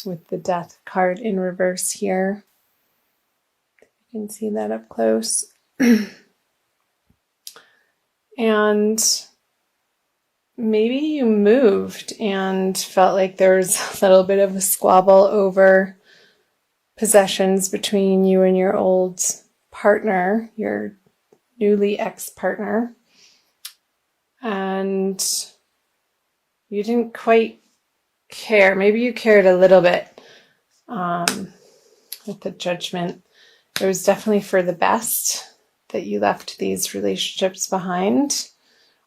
with the Death card in reverse here. You can see that up close. And maybe you moved and felt like there was a little bit of a squabble over possessions between you and your old partner, your newly ex-partner. And you didn't quite care. Maybe you cared a little bit with the Judgment. It was definitely for the best that you left these relationships behind,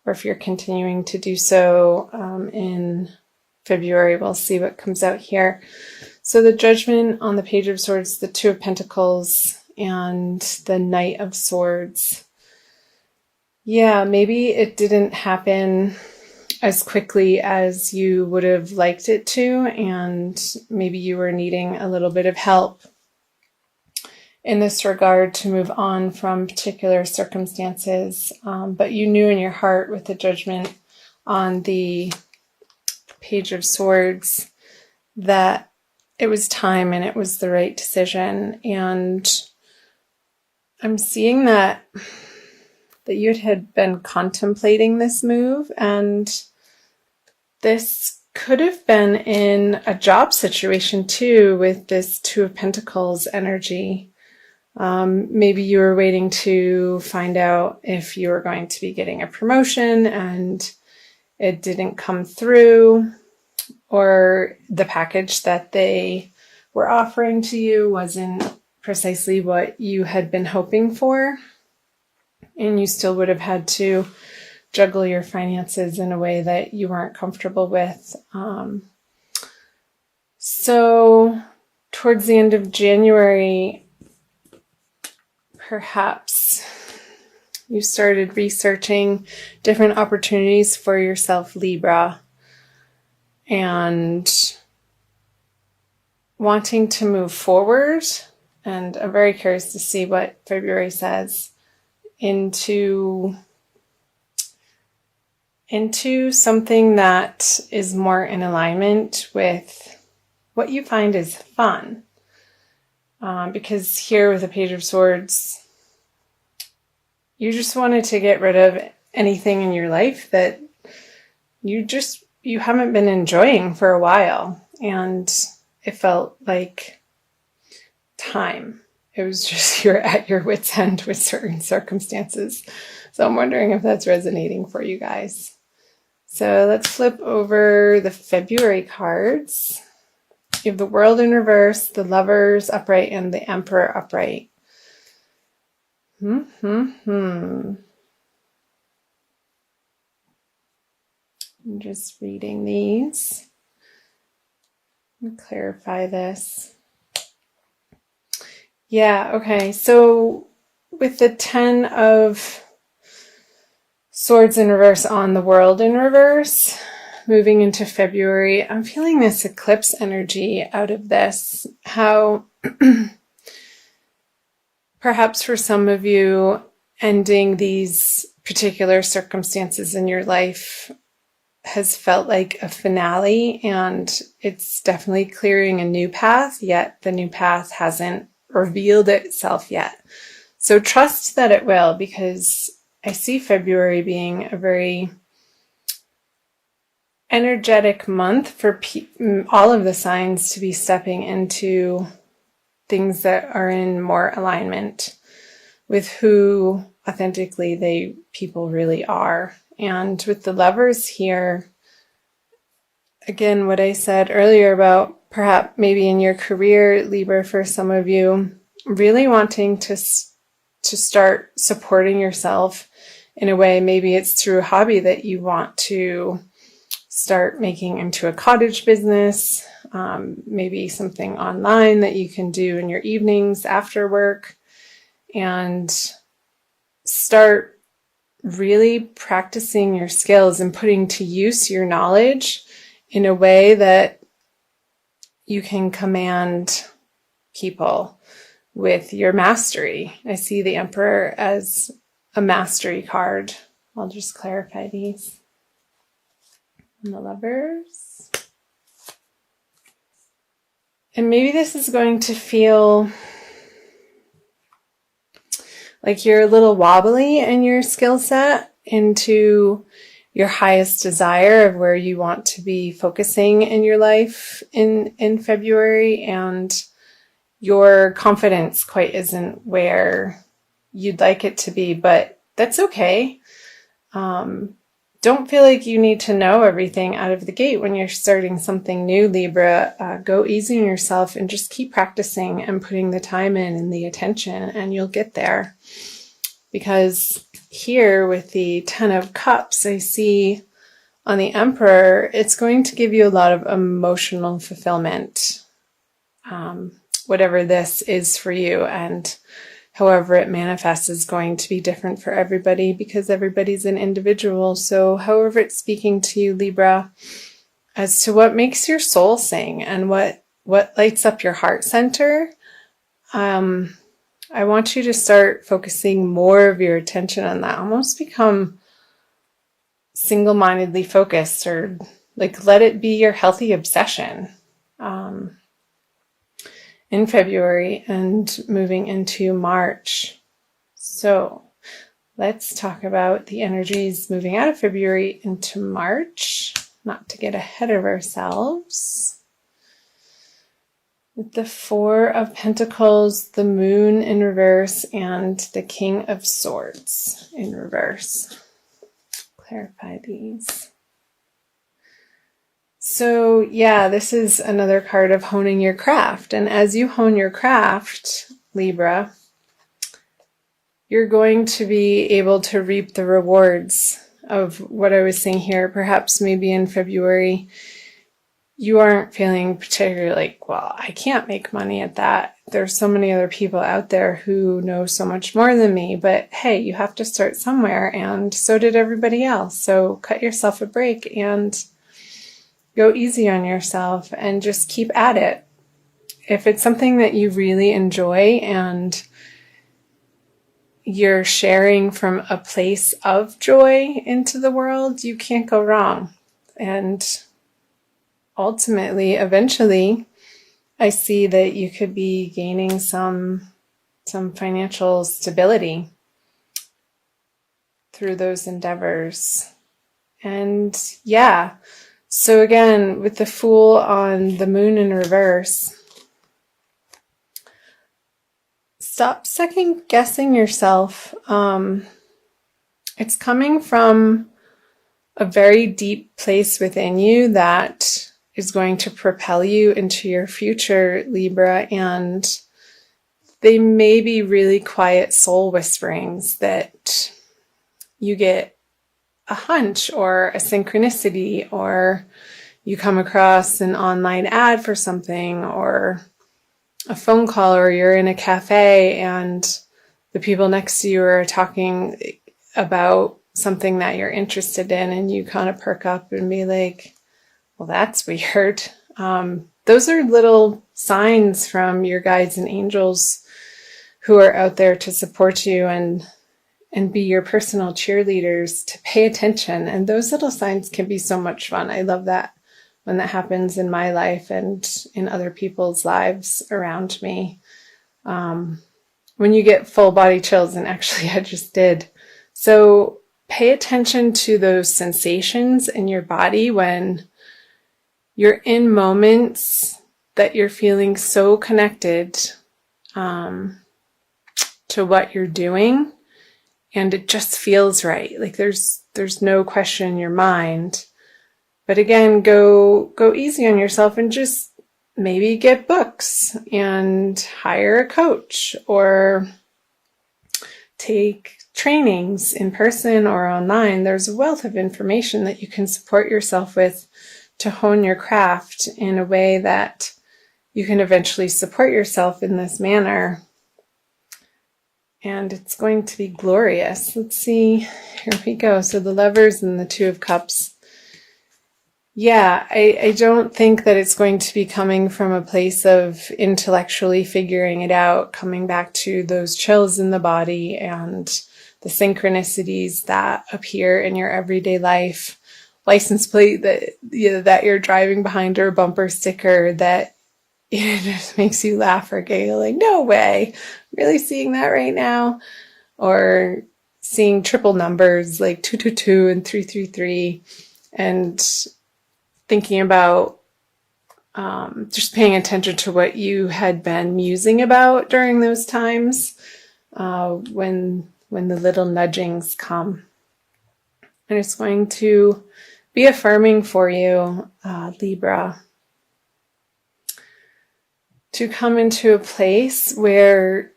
or if you're continuing to do so in February, we'll see what comes out here. So the Judgment on the Page of Swords, the Two of Pentacles, and the Knight of Swords. Yeah, maybe it didn't happen as quickly as you would have liked it to, and maybe you were needing a little bit of help in this regard to move on from particular circumstances, but you knew in your heart with the Judgment on the Page of Swords that it was time and it was the right decision. And I'm seeing that you had been contemplating this move, and this could have been in a job situation too, with this Two of Pentacles energy. Maybe you were waiting to find out if you were going to be getting a promotion and it didn't come through, or the package that they were offering to you wasn't precisely what you had been hoping for, and you still would have had to juggle your finances in a way that you weren't comfortable with. So towards the end of January, perhaps you started researching different opportunities for yourself, Libra, and wanting to move forward. And I'm very curious to see what February says into something that is more in alignment with what you find is fun. Because here with the Page of Swords, you just wanted to get rid of anything in your life that you haven't been enjoying for a while. And it felt like time. It was just you're at your wit's end with certain circumstances. So I'm wondering if that's resonating for you guys. So let's flip over the February cards. You have the World in reverse, the Lovers upright, and the Emperor upright. I'm just reading these. Let me clarify this. Yeah, okay. So with the 10 of Swords in reverse on the World in reverse, moving into February, I'm feeling this eclipse energy out of this. How perhaps for some of you, ending these particular circumstances in your life has felt like a finale, and it's definitely clearing a new path, yet the new path hasn't revealed itself yet. So trust that it will, because I see February being a very energetic month for all of the signs to be stepping into things that are in more alignment with who authentically people really are. And with the Lovers here, again, what I said earlier about perhaps maybe in your career, Libra, for some of you, really wanting to start supporting yourself in a way. Maybe it's through a hobby that you want to start making into a cottage business, maybe something online that you can do in your evenings after work, and start really practicing your skills and putting to use your knowledge in a way that you can command people with your mastery. I see the Emperor as a mastery card. I'll just clarify these. And the Lovers. And maybe this is going to feel like you're a little wobbly in your skill set into your highest desire of where you want to be focusing in your life in February, and your confidence quite isn't where you'd like it to be, but that's okay. Don't feel like you need to know everything out of the gate when you're starting something new, Libra. Go easy on yourself and just keep practicing and putting the time in and the attention, and you'll get there. Because here with the Ten of Cups, I see on the Emperor, it's going to give you a lot of emotional fulfillment, whatever this is for you. And however it manifests is going to be different for everybody because everybody's an individual. So however it's speaking to you, Libra, as to what makes your soul sing and what lights up your heart center, I want you to start focusing more of your attention on that. Almost become single-mindedly focused, or like let it be your healthy obsession. In February and moving into March. So let's talk about the energies moving out of February into March, not to get ahead of ourselves. With the Four of Pentacles, the Moon in reverse, and the King of Swords in reverse. Clarify these. So yeah, this is another card of honing your craft. And as you hone your craft, Libra, you're going to be able to reap the rewards of what I was saying here. Perhaps maybe in February, you aren't feeling particularly like, well, I can't make money at that. There's so many other people out there who know so much more than me. But hey, you have to start somewhere, and so did everybody else. So cut yourself a break and go easy on yourself and just keep at it. If it's something that you really enjoy and you're sharing from a place of joy into the world, you can't go wrong. And ultimately, eventually, I see that you could be gaining some financial stability through those endeavors. And yeah, so again, with the Fool on the Moon in reverse, stop second guessing yourself. It's coming from a very deep place within you that is going to propel you into your future, Libra, and they may be really quiet soul whisperings that you get a hunch or a synchronicity, or you come across an online ad for something, or a phone call, or you're in a cafe and the people next to you are talking about something that you're interested in, and you kind of perk up and be like, well, that's weird. Those are little signs from your guides and angels who are out there to support you and be your personal cheerleaders to pay attention. And those little signs can be so much fun. I love that when that happens in my life and in other people's lives around me. When you get full body chills, and actually I just did. So pay attention to those sensations in your body when you're in moments that you're feeling so connected to what you're doing, and it just feels right. Like there's no question in your mind. But again, go easy on yourself and just maybe get books and hire a coach, or take trainings in person or online. There's a wealth of information that you can support yourself with to hone your craft in a way that you can eventually support yourself in this manner. And it's going to be glorious. Let's see. Here we go. So the Lovers and the Two of Cups. Yeah, I don't think that it's going to be coming from a place of intellectually figuring it out, coming back to those chills in the body and the synchronicities that appear in your everyday life. License plate that you're driving behind, or a bumper sticker that it just makes you laugh or giggle, like, no way, really seeing that right now? Or seeing triple numbers like 222 and 333, and thinking about just paying attention to what you had been musing about during those times when the little nudgings come. And it's going to be affirming for you, Libra, to come into a place where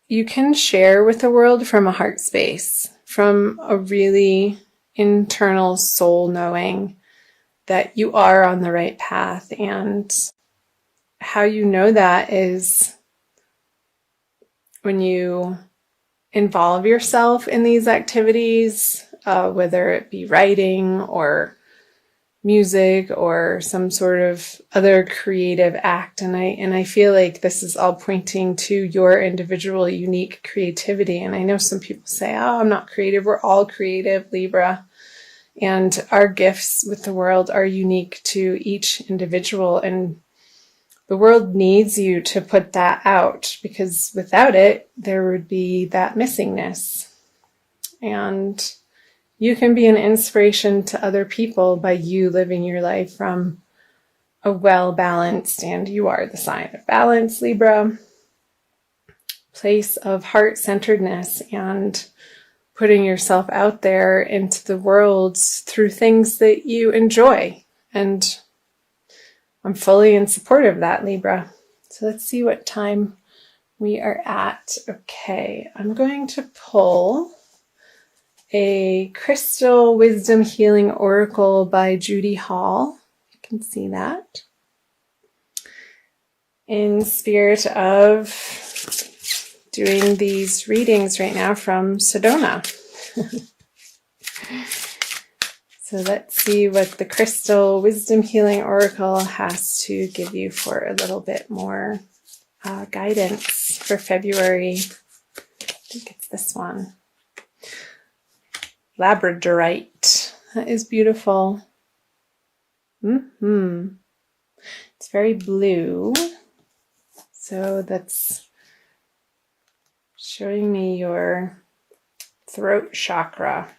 you can share with the world from a heart space, from a really internal soul knowing that you are on the right path. And how you know that is when you involve yourself in these activities, whether it be writing or music or some sort of other creative act. And I feel like this is all pointing to your individual unique creativity. And I know some people say, oh, I'm not creative. We're all creative, Libra. And our gifts with the world are unique to each individual. And the world needs you to put that out, because without it, there would be that missingness. And you can be an inspiration to other people by you living your life from a well-balanced, and you are the sign of balance, Libra, place of heart-centeredness and putting yourself out there into the world through things that you enjoy. And I'm fully in support of that, Libra. So let's see what time we are at. Okay, I'm going to pull a Crystal Wisdom Healing Oracle by Judy Hall. You can see that. In spirit of doing these readings right now from Sedona. So let's see what the Crystal Wisdom Healing Oracle has to give you for a little bit more guidance for February. I think it's this one. Labradorite. That is beautiful. It's very blue. So that's showing me your throat chakra.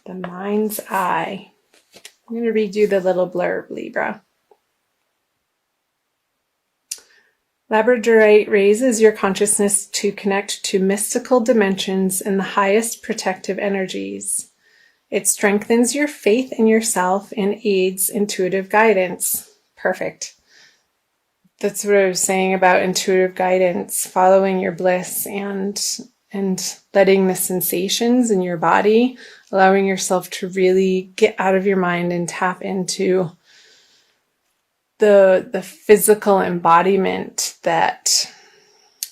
The mind's eye. I'm going to read you the little blurb, Libra. Labradorite raises your consciousness to connect to mystical dimensions and the highest protective energies. It strengthens your faith in yourself and aids intuitive guidance. Perfect. That's what I was saying about intuitive guidance, following your bliss and letting the sensations in your body, allowing yourself to really get out of your mind and tap into the physical embodiment that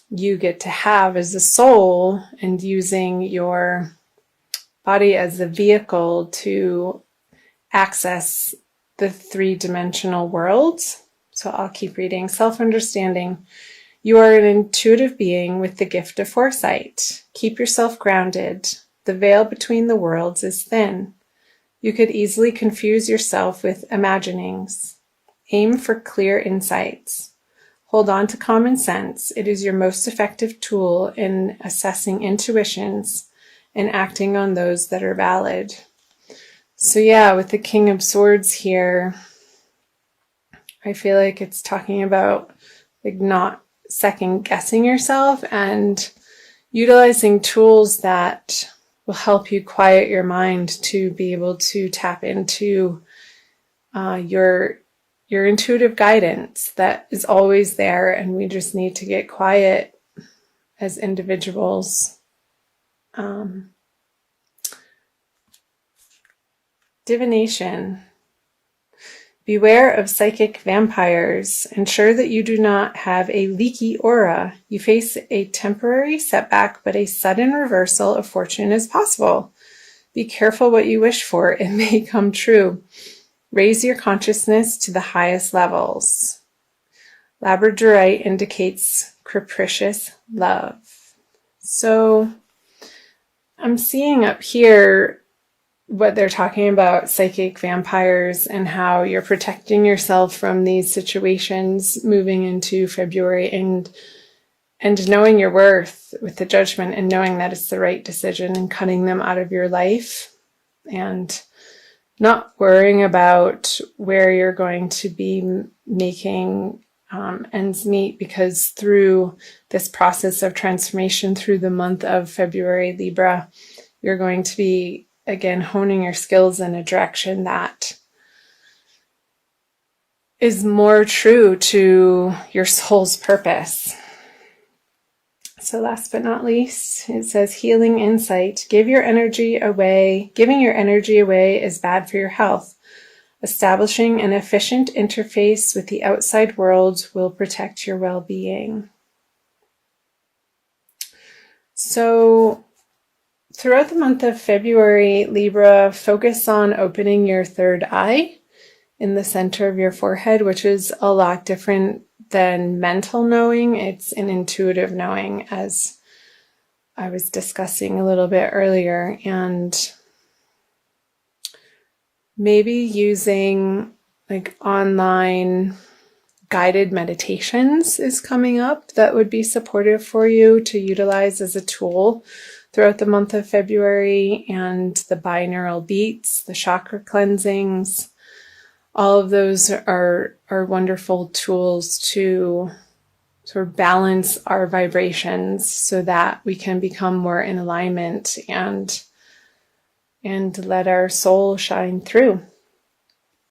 you get to have as a soul, and using your body as a vehicle to access the three-dimensional worlds. So I'll keep reading. Self-understanding. You are an intuitive being with the gift of foresight. Keep yourself grounded. The veil between the worlds is thin. You could easily confuse yourself with imaginings. Aim for clear insights. Hold on to common sense. It is your most effective tool in assessing intuitions and acting on those that are valid. So yeah, with the King of Swords here, I feel like it's talking about like not second guessing yourself and utilizing tools that will help you quiet your mind to be able to tap into your intuitive guidance that is always there, and we just need to get quiet as individuals. Divination. Beware of psychic vampires. Ensure that you do not have a leaky aura. You face a temporary setback, but a sudden reversal of fortune is possible. Be careful what you wish for. It may come true. Raise your consciousness to the highest levels. Labradorite indicates capricious love. So I'm seeing up here what they're talking about, psychic vampires, and how you're protecting yourself from these situations moving into February, and knowing your worth with the Judgment, and knowing that it's the right decision, and cutting them out of your life, and not worrying about where you're going to be making ends meet, because through this process of transformation through the month of February, Libra, you're going to be, again, honing your skills in a direction that is more true to your soul's purpose. So last but not least, it says healing insight. Giving your energy away is bad for your health. Establishing an efficient interface with the outside world will protect your well-being. So throughout the month of February, Libra, focus on opening your third eye in the center of your forehead, which is a lot different than mental knowing. It's an intuitive knowing, as I was discussing a little bit earlier. And maybe using like online guided meditations is coming up that would be supportive for you to utilize as a tool throughout the month of February, and the binaural beats, the chakra cleansings. All of those are wonderful tools to sort of balance our vibrations so that we can become more in alignment and let our soul shine through.